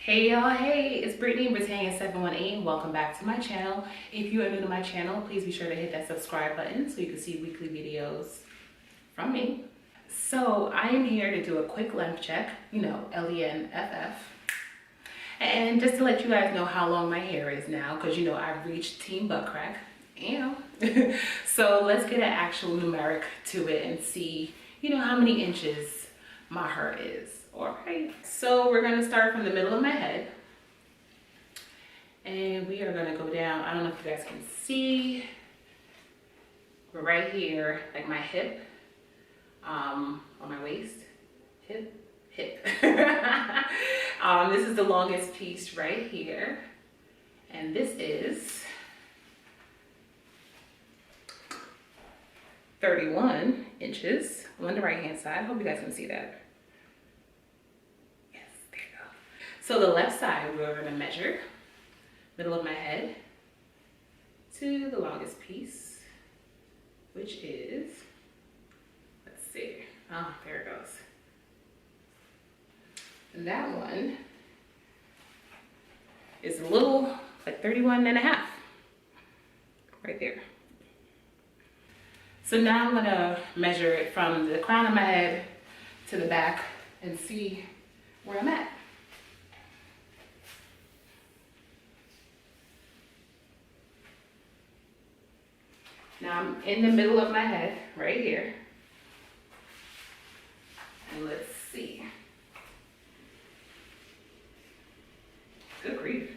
Hey y'all, hey, it's Brittany, Britannia718. Welcome back to my channel. If you are new to my channel, please be sure to hit that subscribe button so you can see weekly videos from me. So I am here to do a quick length check, LENFF. And just to let you guys know how long my hair is now, because I've reached teen butt crack. So let's get an actual numeric to it and see, how many inches my hair is. All right, so we're gonna start from the middle of my head and we are gonna go down. I don't know if you guys can see, we're right here, like my hip, on my waist, hip. This is the longest piece right here, and this is 31 inches on the right hand side. Hope you guys can see that. So the left side, we're gonna measure middle of my head to the longest piece, which is, let's see, oh, there it goes. And that one is a little, like 31 and a half, right there. So now I'm gonna measure it from the crown of my head to the back and see where I'm at. Now I'm in the middle of my head, right here. And let's see. Good grief.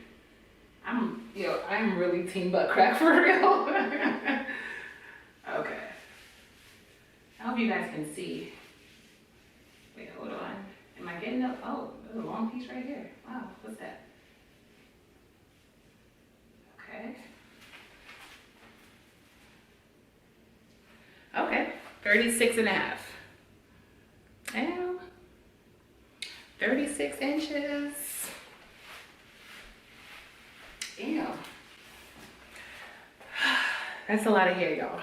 I'm really teen butt crack for real. Okay. I hope you guys can see. Wait, hold on. Am I getting up? Oh, there's a long piece right here. Wow, what's that? Okay. Okay, 36 and a half. And 36 inches. Damn. That's a lot of hair, y'all.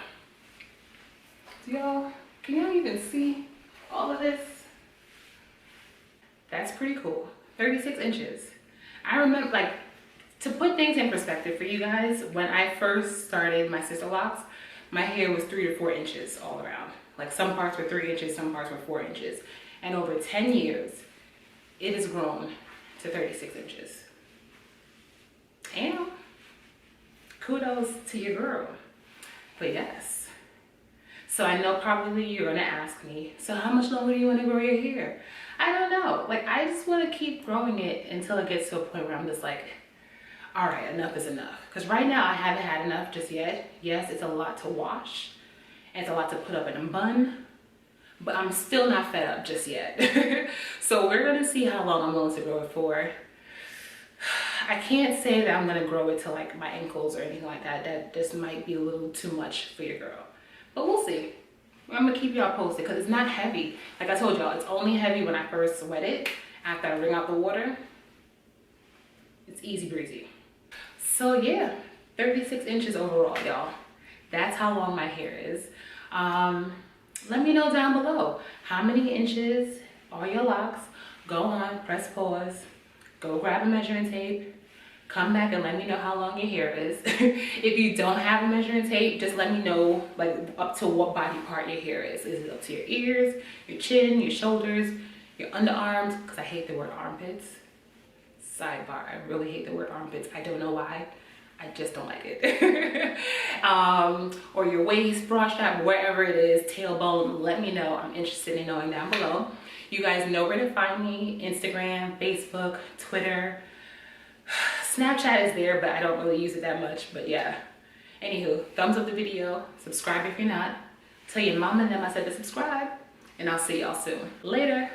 Can y'all even see all of this? That's pretty cool. 36 inches. I remember, like, to put things in perspective for you guys, when I first started my Check-Sisterlocks, my hair was 3 to 4 inches all around. Like some parts were 3 inches, some parts were 4 inches. And over 10 years, it has grown to 36 inches. And kudos to your girl. But yes. So I know probably you're gonna ask me, so how much longer do you wanna grow your hair? I don't know. Like, I just wanna keep growing it until it gets to a point where I'm just like, all right, enough is enough. Because right now I haven't had enough just yet. Yes, it's a lot to wash. And it's a lot to put up in a bun. But I'm still not fed up just yet. So we're going to see how long I'm willing to grow it for. I can't say that I'm going to grow it to like my ankles or anything like that. That just might be a little too much for your girl. But we'll see. I'm going to keep y'all posted because it's not heavy. Like I told y'all, it's only heavy when I first wet it. After I wring out the water, it's easy breezy. So yeah, 36 inches overall, y'all. That's how long my hair is. Let me know down below, how many inches are your locks? Go on, press pause, go grab a measuring tape, come back and let me know how long your hair is. If you don't have a measuring tape, just let me know like up to what body part your hair is. Is it up to your ears, your chin, your shoulders, your underarms? Because I hate the word armpits. Sidebar, I really hate the word armpits. I don't know why. I just don't like it. Or your waist, bra strap, wherever it is, tailbone, let me know. I'm interested in knowing down below. You guys know where to find me. Instagram, Facebook, Twitter. Snapchat is there, but I don't really use it that much. But yeah. Anywho, thumbs up the video. Subscribe if you're not. Tell your mom and them I said to subscribe. And I'll see y'all soon. Later.